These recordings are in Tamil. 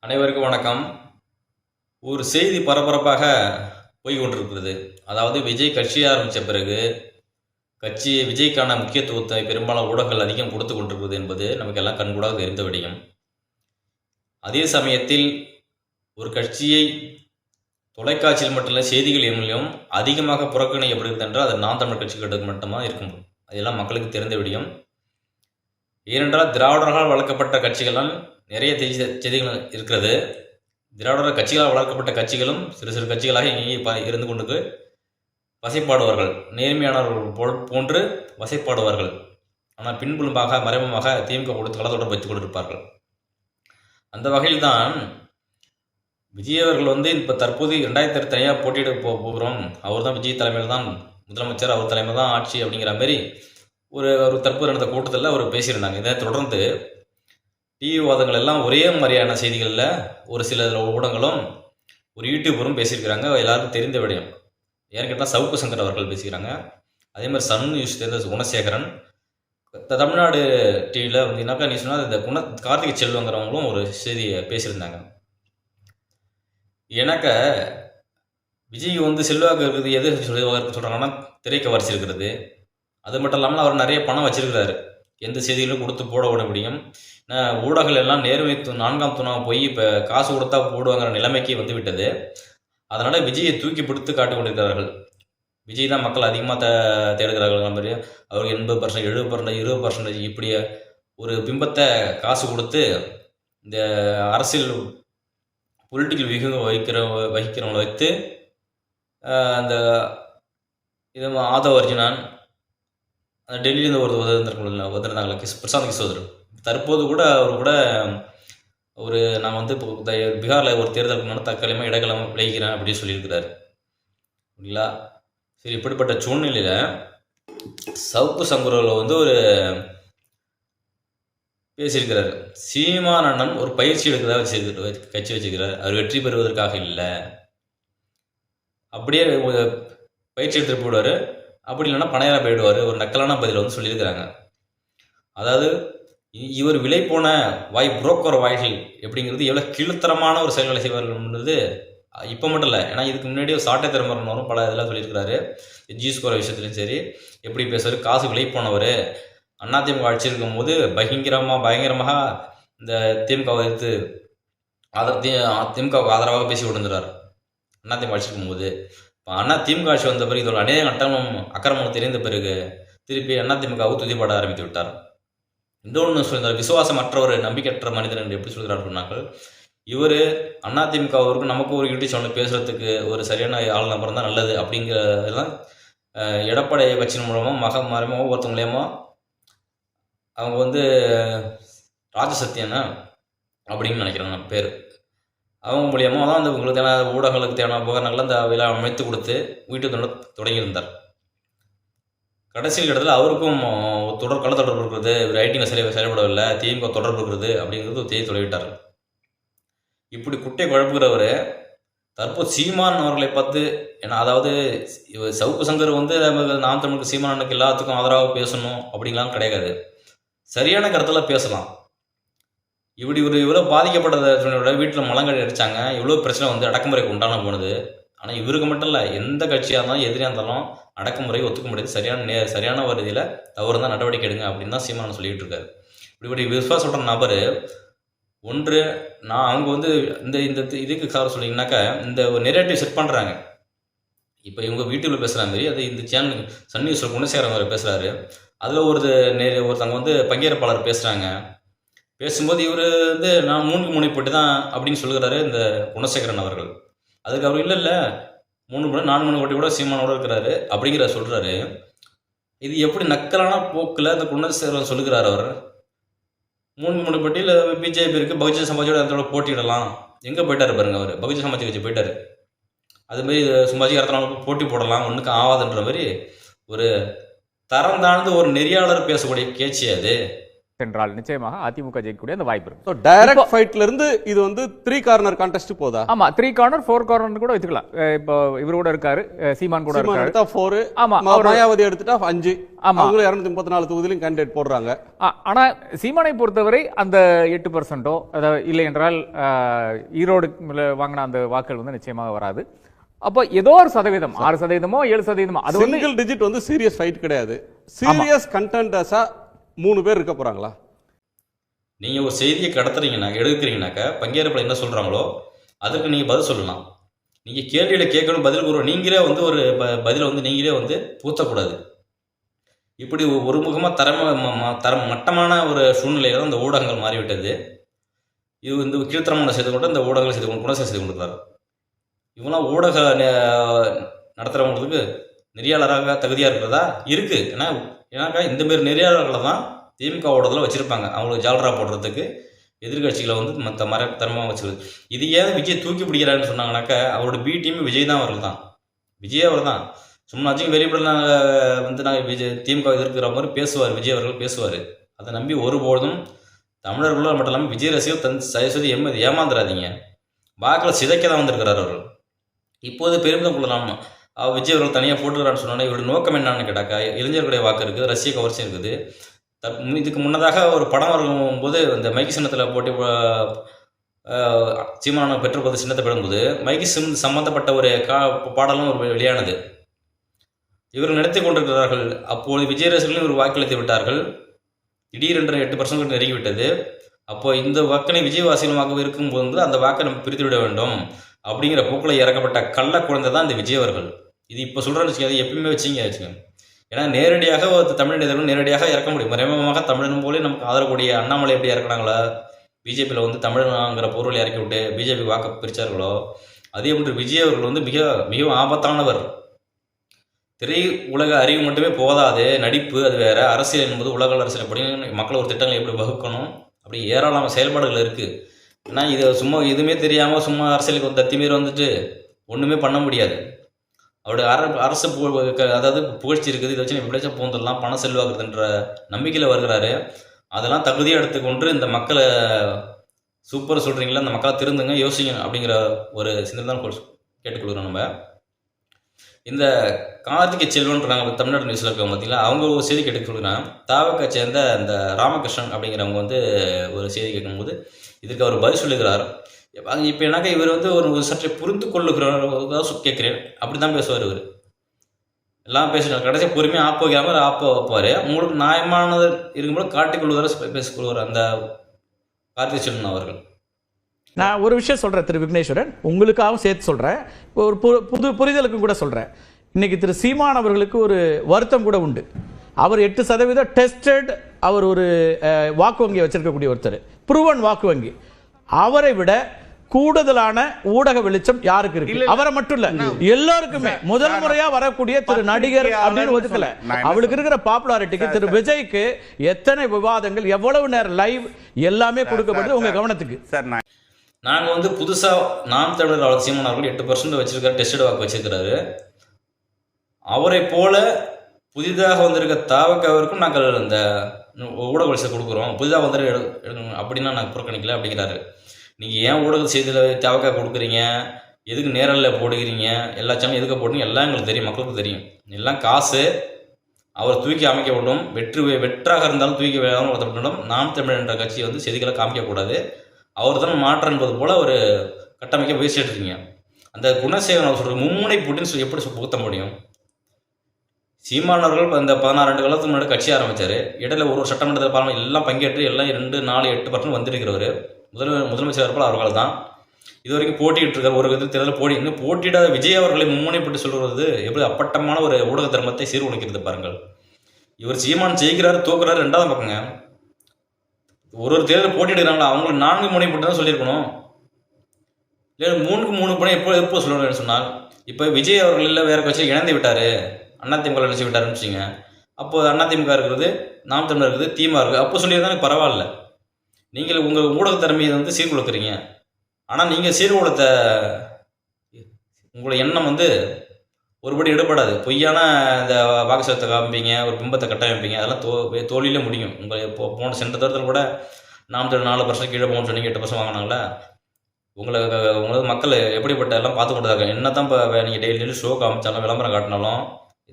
அனைவருக்கும் வணக்கம். ஒரு செய்தி பரபரப்பாக போய் கொண்டிருக்கிறது. அதாவது விஜய் கட்சி ஆரம்பித்த பிறகு விஜய்க்கான முக்கியத்துவத்தை பெரும்பாலான ஊடகங்கள் அதிகம் கொடுத்து கொண்டிருக்கிறது என்பது நமக்கு எல்லாம் கண்கூடாக தெரிந்த விடயம். அதே சமயத்தில் ஒரு கட்சியை தொலைக்காட்சியில் மட்டுமல்ல செய்திகளிலும் அதிகமாக புறக்கணிக்கப்படுகிறது என்றால் அது நாம் தமிழர் கட்சிகளுக்கு மட்டும்தான் இருக்கும். அதெல்லாம் மக்களுக்கு தெரிந்த விடயம். ஏனென்றால் திராவிடர்களால் வளர்க்கப்பட்ட கட்சிகளால் நிறைய செய்திகள் இருக்கிறது. திராவிடர் கட்சிகளால் வளர்க்கப்பட்ட கட்சிகளும் சிறு சிறு கட்சிகளாக இங்கே இருந்து கொண்டு வசைப்பாடுவார்கள். நேர்மையானவர்கள் போன்று வசைப்பாடுவார்கள். ஆனால் பின்புலமாக மறைமுகமாக திமுக கொடுத்து களத்தொடர்பு வைத்துக் கொண்டிருப்பார்கள். அந்த வகையில் தான் விஜய் அவர்கள் இப்போ தற்போது 2020 தனியாக போட்டியிட போகிறோம், அவர் தான் விஜய் தலைமையில் தான் முதலமைச்சர், அவர் தலைமையில் தான் ஆட்சி அப்படிங்கிற மாதிரி ஒரு தற்போது நடந்த கூட்டத்தில் அவர் பேசியிருந்தாங்க. இதை தொடர்ந்து டிவி வாதங்கள் எல்லாம் ஒரே மாதிரியான செய்திகளில் ஒரு சில ஊடகங்களும் ஒரு யூடியூபரும் பேசியிருக்கிறாங்க. எல்லாருக்கும் தெரிந்த விடயம். ஏன்னு கேட்டால் சவுக்கு சங்கர் அவர்கள் பேசிக்கிறாங்க. அதே மாதிரி சன் நியூஸ் சேர்ந்த குணசேகரன், தமிழ்நாடு டிவியில் வந்தீங்கன்னாக்கா நீ சொன்னால் இந்த கார்த்திகை செல்வங்கிறவங்களும் ஒரு செய்தியை பேசியிருந்தாங்க. எனக்கு விஜய் செல்வாக்கு இருக்கிறது எது சொல்கிறாங்கன்னா திரைக்கவர்ச்சி இருக்கிறது. அது மட்டும் இல்லாமல் அவர் நிறைய பணம் வச்சிருக்கிறாரு. எந்த செய்திகளும் கொடுத்து போட விட முடியும். ஊடகங்கள் எல்லாம் நேர்மை 4ஆம் தூணாக போய் இப்போ காசு கொடுத்தா போடுவாங்கிற நிலைமைக்கு வந்து விட்டது. அதனால் விஜயை தூக்கி பிடித்து காட்டி கொண்டிருக்கிறார்கள். விஜய் தான் மக்கள் அதிகமாக தேடுகிறார்கள். மாதிரி அவருக்கு 80%, 70%, 20% இப்படி ஒரு பிம்பத்தை காசு கொடுத்து இந்த அரசியல் பொலிட்டிக்கல் வகிக்கிறவங்களை வைத்து அந்த இது ஆதவ அர்ஜுனன் டெல்லியிலேருந்து வந்திருந்தாங்களே பிரசாந்த் கிஷோர், தற்போது கூட அவர் கூட நான் இப்போ பீகாரில் ஒரு தேர்தலுக்கு முன்னாடி தற்காலிகமாக இடைக்கிழமை விளைகிறேன் அப்படின்னு சொல்லியிருக்கிறாரு. அப்படிங்களா? சரி, இப்படிப்பட்ட சூழ்நிலையில் சவுக்கு சங்கரில் ஒரு பேசியிருக்கிறார். சீமானண்ணன் ஒரு பயிற்சி எடுக்கிறதா கட்சி வச்சுக்கிறார். அவர் வெற்றி பெறுவதற்காக இல்லை, அப்படியே பயிற்சி எடுத்துகிட்டு போயிடுவார், அப்படி இல்லைன்னா பணையராக போயிடுவார். ஒரு நக்கலான பதில் சொல்லியிருக்கிறாங்க. அதாவது இவர் விலை போன புரோக்கர் வாய்கள் எப்படிங்கிறது எவ்வளோ கீழ்த்தரமான ஒரு செயல்களை செய்வார்கள்ன்றது இப்போ மட்டும் இல்லை. ஏன்னா இதுக்கு முன்னாடி ஒரு சாட்டை திறமரனும் பல இதெல்லாம் சொல்லியிருக்கிறாரு. ஜி ஸ்கோர் விஷயத்துலையும் சரி, எப்படி பேசுவார், காசு விலை போனவர். அதிமுக ஆட்சி இருக்கும்போது பயங்கரமாக இந்த திமுகவை எடுத்து திமுகவுக்கு ஆதரவாக பேசி கொண்டிருந்தார் அதிமுக ஆட்சி இருக்கும்போது. இப்போ திமுக ஆட்சி வந்த பிறகு இதோட அநேக அக்கிரமம் தெரிந்த பிறகு திருப்பி அதிமுகவை துதிப்பாட ஆரம்பித்து விட்டார். இன்னொன்று சொல்லியிருந்தார், விசுவாசமற்ற ஒரு நம்பிக்கையற்ற மனிதன் என்று எப்படி சொல்கிறார் சொன்னார்கள். இவர் அதிமுகவிற்கு நமக்கு ஒரு யூடியூப் சேனல் பேசுகிறதுக்கு ஒரு சரியான ஆள் நபர் தான் நல்லது அப்படிங்கிறதெல்லாம் எடப்பாடி கட்சியின் மூலமாக மறைமுக ஒவ்வொருத்தவங்களையுமோ அவங்க ராஜசத்தியனா அப்படின்னு நினைக்கிறேன் பேர். அவங்க மூலியமாக தான் உங்களுக்கு தேவையான ஊடகங்களுக்கு தேவையான உபகரணங்களை அந்த விழா அமைத்து கொடுத்து வீட்டு தொடங்கியிருந்தார். கடைசியில் இடத்துல அவருக்கும் களத்தொடர்பு இருக்கிறது, ரைட்டிங்கில் செயல்படவில்லை, திமுக தொடர்பு இருக்கிறது அப்படிங்கிறது ஒரு செய்தி சொல்லிவிட்டார். இப்படி குட்டை குழப்புகிறவர் தற்போது சீமான் அவர்களை பார்த்து, ஏன்னா அதாவது சவுக்கு சங்கர் நாம் தமிழுக்கு சீமானுக்கு எல்லாத்துக்கும் ஆதரவாக பேசணும் அப்படிங்கலாம் கிடையாது. சரியான கருத்தில் பேசலாம். இப்படி இவ்வளோ பாதிக்கப்பட்டதை வீட்டில் மலங்கடி அடித்தாங்க, இவ்வளோ பிரச்சனை அடக்குமுறைக்கு உண்டான போனது. ஆனால் இவருக்கு மட்டும் இல்லை, எந்த கட்சியாக இருந்தாலும் எதிரியாக இருந்தாலும் அடக்குமுறை ஒத்துக்க முடியாது. சரியான ஒரு இதில் தவறு தான் நடவடிக்கை எடுங்க அப்படின்னு தான் சீமான் சொல்லிகிட்டு இருக்காரு. இப்படி விசுவாசப்பட்ட நபர் அவங்க இந்த இதுக்கு சார் சொன்னீங்கன்னாக்கா இந்த ஒரு நெரேட்டிவ் செட் பண்ணுறாங்க. இப்போ இவங்க வீட்டுக்குள்ள பேசுகிற மாதிரி அது இந்த சேனல் சன் நியூஸில் குணசேகரன் பேசுகிறாரு. அதில் ஒருத்தவங்க பங்கேற்பாளர் பேசுகிறாங்க. பேசும்போது இவர் நான் 3 முனைப்பட்டு தான் அப்படின்னு சொல்லுகிறாரு இந்த குணசேகரன் அவர்கள். அதுக்கு அவர் இல்லை 3 முனை 4 முனை போட்டி கூட சீமானோட இருக்கிறாரு அப்படிங்கிற சொல்கிறாரு. இது எப்படி நக்கலான போக்கில் இந்த குணசேகரன் சொல்லுகிறார். அவர் 3 முனைப்பட்டியில் பிஜேபி இருக்குது, பகுஜன் சமாஜோட அதோட போட்டியிடலாம். எங்கே போயிட்டார் பாருங்க, அவர் பகுஜன் சமாஜ் கட்சி போயிட்டார். அதுமாரி சும்மாஜி இடத்துல போட்டி போடலாம், ஒன்றுக்கும் ஆகாதுன்ற மாதிரி ஒரு தரம் தாழ்ந்து ஒரு நெறியாளர் பேசக்கூடிய கேட்சி அது. சென்றால் நிச்சயமாக அதிமுக ஜெயிக்கக்கூடிய அந்த வாய்ப்பு இருக்கு. ஸோ டைரக்ட் ஃபைட்ல இருந்து இது வந்து 3 கார்னர் கான்டெஸ்ட் போதா? ஆமா, 3 கார்னர் 4 கார்னர் கூட வச்சுக்கலாம். இப்போ இவர் கூட இருக்காரு, சீமான் கூட இருக்காரு. எடுத்தா 4, ஆமா, மாயாவதி எடுத்துட்டா 5. ஆமா, அவங்க 234 தொகுதியிலும் கேண்டிடேட் போடுறாங்க. ஆனா சீமானை பொறுத்தவரை அந்த 8%, அதாவது இல்லை என்றால் ஈரோடு வாங்கின அந்த வாக்குகள் வந்து நிச்சயமாக வராது. அப்போ ஏதோ ஒரு சதவீதம், 6%, 7%, அது வந்து சிங்கிள் டிஜிட் வந்து சீரியஸ் ஃபைட் கிடையாது. சீரியஸ் கண்டென்டஸா 3 பேர் இருக்க போறாங்களா? நீங்கள் ஒரு செய்தியை எடுக்கிறீங்கனாக்கா பங்கேற்பாளர் என்ன சொல்கிறாங்களோ அதுக்கு நீங்கள் பதில் சொல்லலாம். நீங்கள் கேள்வியில் கேட்கணும், பதில் கூறுவோம். நீங்களே வந்து ஒரு பதிலை வந்து நீங்களே வந்து பூத்தக்கூடாது. இப்படி ஒருமுகமாக மட்டமான ஒரு சூழ்நிலையில் தான் இந்த ஊடகங்கள் மாறிவிட்டது. இது வந்து கீழ்த்தரமான செய்து கொண்டு இந்த ஊடகங்கள் செய்து கொண்டு குணசை செய்து கொண்டிருக்கிறார். இவங்களாம் ஊடக நடத்துகிறவங்களுக்கு நெறியாளராக தகுதியாக இருக்கிறதா இருக்குது. ஏன்னாக்கா இந்தமாரி நெறியாளர்களை தான் திமுக ஊடகத்தில் வச்சுருப்பாங்க, அவங்களுக்கு ஜாலரா போடுறதுக்கு, எதிர்கட்சிகளை வந்து மற்ற தரமாக வச்சுருது. இது ஏன் விஜய் தூக்கி பிடிக்கிறான்னு சொன்னாங்கனாக்கா அவரோட பி டீம் விஜய் தான் அவர்கள் தான், விஜய் அவர் தான். சும்மாச்சும் வெளிப்படல வந்து நாங்கள் திமுக எதிர்க்கிற மாதிரி பேசுவார், விஜய் அவர்கள் பேசுவார். அதை நம்பி ஒருபோதும் தமிழர்களோ மட்டும் இல்லாமல் விஜய் ரசிகர் தயவுசெய்து ஏமாந்துடாதீங்க. வாக்கில் சிதைக்க தான் வந்திருக்கிறார் அவர்கள். இப்போது பெருமிதம் கொள்ளலாம், விஜய் அவர்கள் தனியாக போட்டுக்கிறான்னு சொன்னோன்னே இவருடைய நோக்கம் என்னன்னு கேட்டாக்கா, இளைஞர்களுடைய வாக்கு இருக்குது, ரசிக கவர்ச்சியும் இருக்குது. இதுக்கு முன்னதாக ஒரு படம் வரும்போது இந்த மைக்கு சின்னத்தில் போட்டி சீமான பெற்றபோது சின்னத்தை பெறும்போது மைக்கு சம்பந்தப்பட்ட ஒரு பாடலும் ஒரு வெளியானது. இவர்கள் நடத்தி கொண்டிருக்கிறார்கள். அப்போது விஜய் ரசிகர்களும் ஒரு வாக்களித்து விட்டார்கள். திடீரென்று 8% நெருங்கிவிட்டது. அப்போ இந்த வாக்கினை விஜயவாசிகள் வாக்கு இருக்கும்போது அந்த வாக்கை நம்ம பிரித்து விட வேண்டும் அப்படிங்கிற போக்கில் இறக்கப்பட்ட கள்ள குழந்தை தான் இந்த விஜய் அவர்கள். இது இப்போ சொல்கிறேன்னு வச்சுக்கோங்க, எப்பயுமே வச்சுங்க. ஏன்னா நேரடியாக ஒரு தமிழ் எதிர்ப்பு நேரடியாக இறக்க முடியும். மறைமுகமாக தமிழன் போலே நமக்கு ஆதரக்கூடிய அண்ணாமலை எப்படி இறக்குறாங்களோ, பிஜேபியில் வந்து தமிழனுங்கிற பொருளை இறக்கி விட்டு பிஜேபி வாக்கு பிரித்தார்களோ, அதே போன்று விஜய் அவர்கள் வந்து மிகவும் ஆபத்தானவர். திரை உலக அறிவு மட்டுமே போதாது, நடிப்பு அது வேற, அரசியல் என்பது உலக அரசியல் அப்படின்னு மக்கள் ஒரு திட்டங்களை எப்படி வகுக்கணும், அப்படி ஏராளமான செயல்பாடுகள் இருக்குது. ஏன்னா இதை சும்மா எதுவுமே தெரியாமல் சும்மா அரசியலுக்கு ஒரு தத்தி மீறி வந்துட்டு ஒன்றுமே பண்ண முடியாது. அவருடைய அரசு அதாவது புகழ்ச்சி இருக்குது, இதை வச்சு எப்படியாச்சும் பூந்துடலாம், பணம் செல்வாக்குறதுன்ற நம்பிக்கையில் வருகிறாரு. அதெல்லாம் தகுதியாக எடுத்துக்கொண்டு இந்த மக்களை சூப்பர் சொல்கிறீங்களா, இந்த மக்களை திருந்துங்க, யோசிங்க அப்படிங்கிற ஒரு சிந்தனை தான் கேட்டுக்கொள்கிறோம். நம்ம இந்த கார்த்திகை செல்வன்றாங்க தமிழ்நாடு நியூஸில் இருக்காங்க பார்த்தீங்களா, அவங்க ஒரு செய்தி கேட்டு சொல்கிறாங்க. தாவக்கை சேர்ந்த இந்த ராமகிருஷ்ணன் அப்படிங்கிறவங்க வந்து ஒரு செய்தி கேட்கும்போது இதுக்கு அவர் பதில் சொல்லுகிறார். இப்போ எனக்கு இவர் வந்து ஒரு சற்றை புரிந்து கொள்ளுகிறதான் கேட்குறேன், அப்படி தான் பேசுவார் இவர். எல்லாம் பேசுகிறார், கடைசியாக பொறுமையாக வைக்காமல் வைப்பார். உங்களுக்கு நியாயமானது இருக்கும்போது காட்டிக்கொள்வதாக பேசிக்கொள்வார் அந்த கார்த்திகை செல்வன் அவர்கள். நான் ஒரு விஷயம் சொல்கிறேன் திரு விக்னேஸ்வரன், உங்களுக்காகவும் சேர்த்து சொல்கிறேன், ஒரு புது புரிதலுக்கும் கூட சொல்கிறேன். இன்றைக்கி திரு சீமான் அவர்களுக்கு ஒரு வருத்தம் கூட உண்டு. அவர் 8% டெஸ்டட், அவர் ஒரு வாக்கு வங்கியை வச்சிருக்கக்கூடிய ஒருத்தர், ப்ரூவன் வாக்கு வங்கி. அவரை விட கூடுதலான ஊடக வெளிச்சம் யாருக்கு இருக்கு? அவரை மட்டும் இல்ல, எல்லாருக்குமே முதல் முறையா வரக்கூடிய திரு நடிகர் அப்படின்னு ஒதுக்கல, அவளுக்கு இருக்கிற பாப்புலாரிட்டிக்கு திரு விஜய்க்கு எத்தனை விவாதங்கள், எவ்வளவு நேரம் லைவ் எல்லாமே கொடுக்கப்படுது உங்க கவனத்துக்கு. நாங்கள் வந்து புதுசாக நாம் தமிழர் சீமான் அவர்கள் 8% வச்சிருக்காரு, டெஸ்டட் வாக்கு வச்சிருக்கிறாரு. அவரை போல புதிதாக வந்திருக்க தாவக்காவிற்கும் நாங்கள் இந்த ஊடக வளர்ச்சி கொடுக்குறோம், புதிதாக வந்துட்டு எடுக்கணும் அப்படின்னா நாங்கள் புறக்கணிக்கல அப்படிங்கிறாரு. நீங்கள் ஏன் ஊடக செய்தியில் தாவக்கா கொடுக்குறீங்க, எதுக்கு நேரலில் போடுகிறீங்க, எல்லா சேனலும் எதுக்கு போடுறீங்க எல்லாம் எங்களுக்கு தெரியும், மக்களுக்கு தெரியும். எல்லாம் காசு. அவர் தூக்கி அமைக்க வேண்டும், வெற்றாக இருந்தாலும் தூக்கி வேண்டும். நாம் தமிழர் என்ற கட்சியை வந்து செய்திகளை காமிக்கக்கூடாது, அவர் தான் மாற்றம் என்பது போல் ஒரு கட்டமைக்க பேசிட்டு இருக்கீங்க. அந்த குணசேகரன் அவர் சொல்கிற மும்முனை போட்டின்னு சொல்லி எப்படி புகுத்த முடியும்? சீமானவர்கள் இந்த 16 காலத்துக்கு முன்னாடி கட்சி ஆரம்பித்தார். இடையில ஒரு சட்டமன்றத்தில் பார்லமெண்ட் எல்லாம் பங்கேற்று எல்லாம் 2, 4, 8% வந்திருக்கிறவர் முதலமைச்சர் இருப்பால் அவர்கள் தான். இது வரைக்கும் போட்டிட்டு இருக்கார். ஒரு விதத்தில் தேர்தலில் இன்னும் போட்டியிடாத விஜய் அவர்களை மும்முனை போட்டு சொல்வது எப்படி அப்பட்டமான ஒரு ஊடக தர்மத்தை சீர்குலைக்கிறது பாருங்கள். இவர் சீமான் ஜெயிக்கிறாரு, தூக்குறாரு, 2வது பக்கங்க. ஒரு தேர்தல் போட்டியிடுறாங்களா, அவங்களுக்கு 4 முனை போட்டு தான் சொல்லியிருக்கணும், இல்லை 3க்கு 3 பணம் எப்போ சொல்லணும்னு சொன்னால். இப்போ விஜய் அவர்கள் இல்லை வேற கட்சியில் இணைந்து விட்டார், அதிமுக நினச்சி விட்டாருன்னு வச்சுங்க. அப்போ அதிமுக இருக்கிறது, நாம் தமிழர் இருக்குது, திமுக இருக்குது, அப்போ சொல்லியிருந்தாலும் பரவாயில்ல. நீங்கள் உங்கள் ஊடக திறமையை வந்து சீர்குலைக்கிறீங்க. ஆனால் நீங்கள் சீர்குலைத்த உங்களை எண்ணம் வந்து ஒருபடி எடுபடாது. பொய்யான இந்த வாக்குச்சத்தை காமிப்பீங்க, ஒரு பிம்பத்தை கட்டமைப்பீங்க, அதெல்லாம் தோல்வியிலே முடியும். உங்கள் போன சென்ற தரத்தில் கூட நாம் 4% கீழே போகணும்னு சொன்னீங்க, 8% வாங்கினாங்களா? உங்களுக்கு மக்கள் எப்படிப்பட்ட எல்லாம் பார்த்து கொண்டு இருக்காங்க. என்ன தான் இப்போ நீங்கள் டெய்லி ஷோ காமிச்சாலும் விளம்பரம் காட்டினாலும்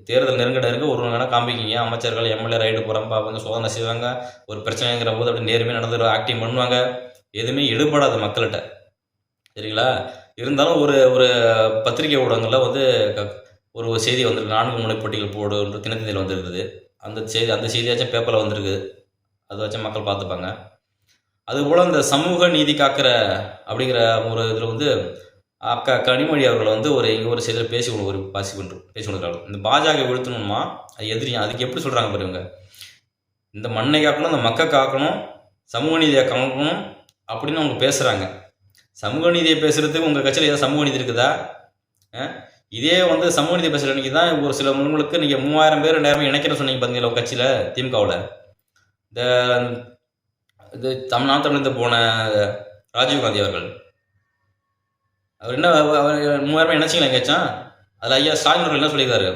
தேர்தல் நெருங்க ஒரு வேணால் காமிக்கிங்க. அமைச்சர்கள் எம்எல்ஏ ரைடு போகிறாங்க, பார்ப்பாங்க, சோதனை செய்வாங்க, ஒரு பிரச்சனைங்கிற போது அப்படி நேர்மையாக நடந்து ஆக்டிங் பண்ணுவாங்க. எதுவுமே எடுபடாது மக்கள்கிட்ட, சரிங்களா? இருந்தாலும் ஒரு ஒரு பத்திரிகை ஊடகங்களில் வந்து ஒரு செய்தி வந்திருக்கு, 4 முனை போட்டிகள் போடுன்ற தினத்தந்தியில் வந்திருக்குது. அந்த செய்தியாச்சும் பேப்பரில் வந்திருக்கு, அதை வச்சு மக்கள் பார்த்துப்பாங்க. அதுபோல் இந்த சமூக நீதி காக்கிற அப்படிங்கிற ஒரு இதில் வந்து கனிமொழி அவர்கள் வந்து ஒரு செய்தியில் பேசி கொண்டிருக்காங்க. இந்த பாஜக வீழ்த்தணுமா, அது எதிரியா, அதுக்கு எப்படி சொல்கிறாங்க பாருங்க. இந்த மண்ணை காக்கணும், இந்த மக்கள் காக்கணும், சமூக நீதியை காக்கணும் அப்படின்னு அவங்க பேசுகிறாங்க. சமூக நீதியை பேசுகிறதுக்கு உங்கள் கட்சியில் ஏதாவது சமூக நீதி இருக்குதா? இதே வந்து சமூக நீதி பேசுகிற அன்றைக்கி தான் ஒரு சில முன்களுக்கு நீங்கள் 3000 பேர் 2000 இணைக்கிறேன்னு சொன்னீங்க பார்த்தீங்களா உங்கள் கட்சியில், திமுகவில். இது தமிழ்நாட்டிலிருந்து போன ராஜீவ்காந்தி அவர்கள், அவர் என்ன 3000 இணைச்சிங்களா எங்கேயாச்சும்? அதில் ஐயா ஸ்டாலின் அவர்கள் என்ன சொல்லியிருக்காரு,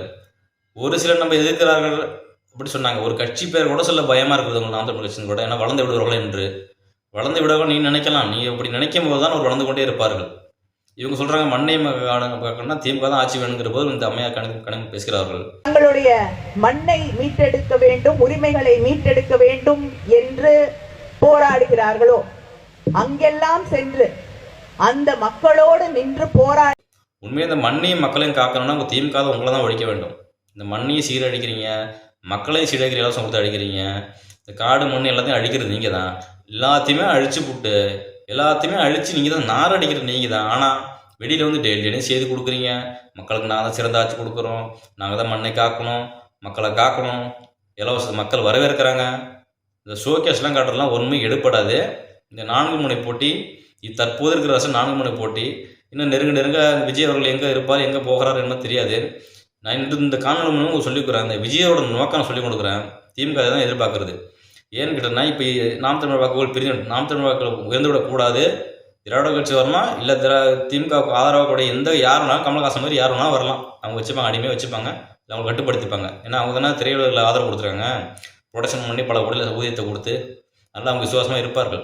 ஒரு சிலர் நம்ம எதிர்க்கிறார்கள் அப்படி சொன்னாங்க. ஒரு கட்சி பேர் கூட சொல்ல பயமாக இருக்குது உங்கள் நாம் தமிழ் கட்சின்னு கூட. ஏன்னா வளர்ந்து விடுவார்கள் என்று. வளர்ந்து விடவும் நீ நினைக்கலாம், நீ அப்படி நினைக்கும் போது தான் அவர் வளர்ந்து கொண்டே இருப்பார்கள். இவங்க சொல்கிறாங்க மண்ணை காக்கணும்னா திமுக தான் ஆட்சி வேணுங்கிற போது இந்த அம்மையார் கணக்கு பேசுகிறார்கள். தங்களுடைய மண்ணை மீட்டெடுக்க வேண்டும், உரிமைகளை மீட்டெடுக்க வேண்டும் என்று போராடுகிறார்களோ அங்கெல்லாம் சென்று அந்த மக்களோடு நின்று போராடி. உண்மையாக இந்த மண்ணையும் மக்களையும் காக்கணும்னா உங்கள் திமுக உங்களை தான் ஒழிக்க வேண்டும். இந்த மண்ணையும் சீரழிக்கிறீங்க, மக்களையும் சீரழிக்கிற இலவசம் கொடுத்து அழிக்கிறீங்க. இந்த காடு மண் எல்லாத்தையும் அழிக்கிறது நீங்கள் தான். எல்லாத்தையுமே அழிச்சு போட்டு எல்லாத்தையுமே அழித்து நீங்கள் தான் நார் அடிக்கிறது நீங்கள் தான். ஆனால் வெளியில் வந்து டெய்லியும் செய்து கொடுக்குறீங்க, மக்களுக்கு நாங்கள் தான் சிறந்த ஆட்சி கொடுக்குறோம், நாங்கள் தான் மண்ணை காக்கணும், மக்களை காக்கணும், இலவச மக்கள் வரவேற்கிறாங்க. இந்த ஷோகேஸ்லாம் காட்டுறதுலாம் ஒன்றுமே எடுப்படாது. இந்த 4 முனை போட்டி, இது தற்போது இருக்கிற அரசு 4 முனை போட்டி. இன்னும் நெருங்க விஜய் அவர்கள் எங்கே இருப்பார், எங்கே போகிறார் என்ன தெரியாது. நான் இந்த காணொலி மூலம் சொல்லிக்கிறேன், இந்த விஜயோட நோக்கம் சொல்லிக் கொடுக்குறேன். திமுக தான் எதிர்பார்க்குறது. ஏன்னு கேட்டோம்னா, இப்போ நாம் தமிழ் வாக்குகள் பிரிஞ்சு நாம் தமிழ் வாக்குகள் உயர்ந்து விடக்கூடாது. திராவிட கட்சி வரலாம், இல்லை திமுக ஆதரவாக எந்த யாருனாலும் கமலஹாசன் மாதிரி யார் வேணாலும் வரலாம். அவங்க வச்சுப்பாங்க, அடிமையாக வச்சுப்பாங்க, அவங்க கட்டுப்படுத்திப்பாங்க. ஏன்னா அவங்க தானே திரையுலகில் ஆதரவு கொடுத்துருக்காங்க. ப்ரொடக்ஷன் பண்ணி பல ஊதியத்தை கொடுத்து நல்லா அவங்க விசுவாசமாக இருப்பார்கள்,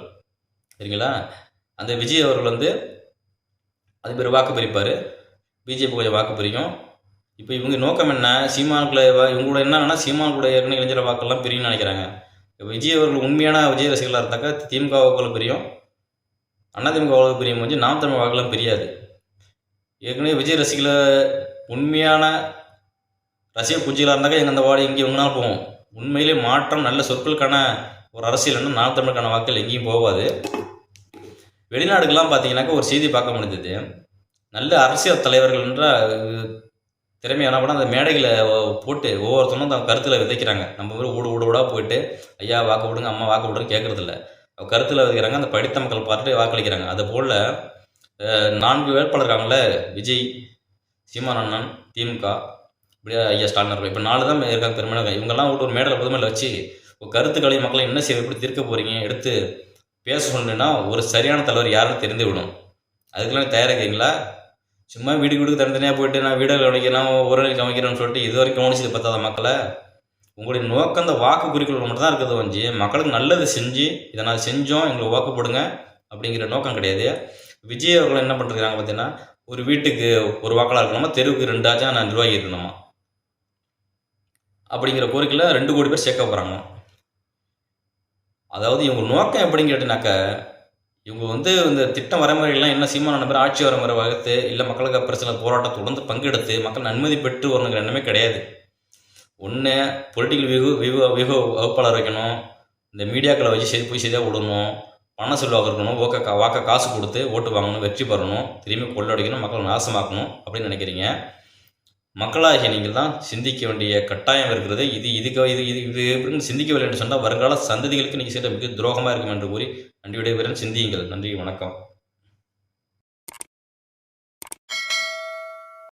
சரிங்களா? அந்த விஜய் அவர்கள் வந்து அது பேர் வாக்கு பிரிப்பார், பிஜேபி கொஞ்சம் வாக்கு பிரிக்கும். இப்போ இவங்க நோக்கம் என்ன, சீமானுக்குள்ள இவங்களோட என்னன்னா சீமானுக்குள்ள ஏற்கனவே இளைஞர் வாக்கெல்லாம் பிரியும்னு நினைக்கிறாங்க. விஜய் அவர்கள் உண்மையான விஜய் ரசிகர்களாக இருந்தாக்கா திமுக வாக்குகள் பிரியும், அதிமுக வாக்கு பிரியும் போது நாம் தமிழ் வாக்கெல்லாம் பிரியாது. ஏற்கனவே விஜய் ரசிகளை உண்மையான ரசிக குஞ்சிகளாக இருந்தாக்கா எங்கள் அந்த வார்டு எங்கேயும் எங்கேனாலும் போவோம். உண்மையிலே மாற்றம் நல்ல சொற்களுக்கான ஒரு அரசியல்னா நாம் தமிழுக்கான வாக்கள் எங்கேயும் போகாது. வெளிநாடுகள்லாம் பார்த்தீங்கன்னாக்கா ஒரு செய்தி பார்க்க முடிஞ்சது, நல்ல அரசியல் தலைவர்கள் என்ற திறமையான கூட அந்த மேடைகளை போட்டு ஒவ்வொருத்தரும் தான் கருத்தில் விதைக்கிறாங்க. நம்ம மாதிரி ஊடாக போயிட்டு ஐயா வாக்கு விடுங்க, அம்மா வாக்கு விடுன்னு கேட்குறதில்ல, கருத்தில் விதைக்கிறாங்க. அந்த படித்த மக்கள் பார்த்துட்டு வாக்களிக்கிறாங்க. அதுபோல் 4 வேட்பாளர் இருக்காங்களே, விஜய், சீமான் அண்ணன், திமுக, இப்படியே ஐயா ஸ்டாலின் இருக்கும். இப்போ 4 தான் இருக்காங்க பெருமையாக. இவங்கெல்லாம் விட்டு ஒரு மேடையில் புதுமையில் வச்சு கருத்துக்களை மக்களை என்ன செய்ய எப்படி தீர்க்க போகிறீங்க எடுத்து பேச சொன்னீங்கன்னா ஒரு சரியான தலைவர் யாருன்னு தெரிந்து விடும். அதுக்கெல்லாம் தயாராகிறீங்களா? சும்மா வீடுக்கு தனித்தனியாக போயிட்டு நான் வீடை கவனிக்கிறேன், ஒரு நாள் கவனிக்கிறேன்னு சொல்லிட்டு இது வரைக்கும் கவனிச்சது பார்த்தாத மக்களை. உங்களுடைய நோக்கம் அந்த வாக்கு குறிக்கோள் மட்டும் தான் இருக்கிறது வஞ்சி மக்களுக்கு நல்லது செஞ்சு இதை நான் செஞ்சோம் எங்களுக்கு வாக்கு போடுங்க அப்படிங்கிற நோக்கம் கிடையாது. விஜய் அவர்கள் என்ன பண்ணிருக்காங்க பார்த்தீங்கன்னா, ஒரு வீட்டுக்கு ஒரு வாக்காளர் இருக்கணுமா, தெருவுக்கு 2 ஆச்சா நான் நிர்வாகி இருக்கணுமா அப்படிங்கிற கோரிக்கையில் 2 கோடி பேர் சேர்க்க போகிறாங்க. அதாவது இவங்க நோக்கம் எப்படின்னு கேட்டினாக்கா, இவங்க வந்து இந்த திட்டம் வரைமுறைகள்லாம் என்ன சீமான பேர் ஆட்சி வரைமுறை வகுத்து இல்லை மக்களுக்கு பிரச்சனை போராட்டம் தொடர்ந்து பங்கெடுத்து மக்கள் அனுமதி பெற்று வரணுங்கிற எண்ணமே கிடையாது. ஒன்று பொலிட்டிக்கல் வியூக வகுப்பாளர் வைக்கணும், இந்த மீடியாக்களை வச்சு போய் சரியாக விடணும், பணம் செல்வாக்கு இருக்கணும், வாக்க காசு கொடுத்து ஓட்டு வாங்கணும், வெற்றி பெறணும், திரும்பி கொள்ளடிக்கணும், மக்களை நாசமாக்கணும் அப்படின்னு நினைக்கிறீங்க. மக்களாகிய நீங்கள் தான் சிந்திக்க வேண்டிய கட்டாயம் இருக்கிறது. இது எப்படின்னு சிந்திக்கவில்லை என்று சொன்னால் வருங்கால சந்ததிகளுக்கு நீங்கள் செய்த மிக துரோகமாக இருக்கும் என்று கூறி நன்றி விடைபெறும். சிந்தியுங்கள். நன்றி, வணக்கம்.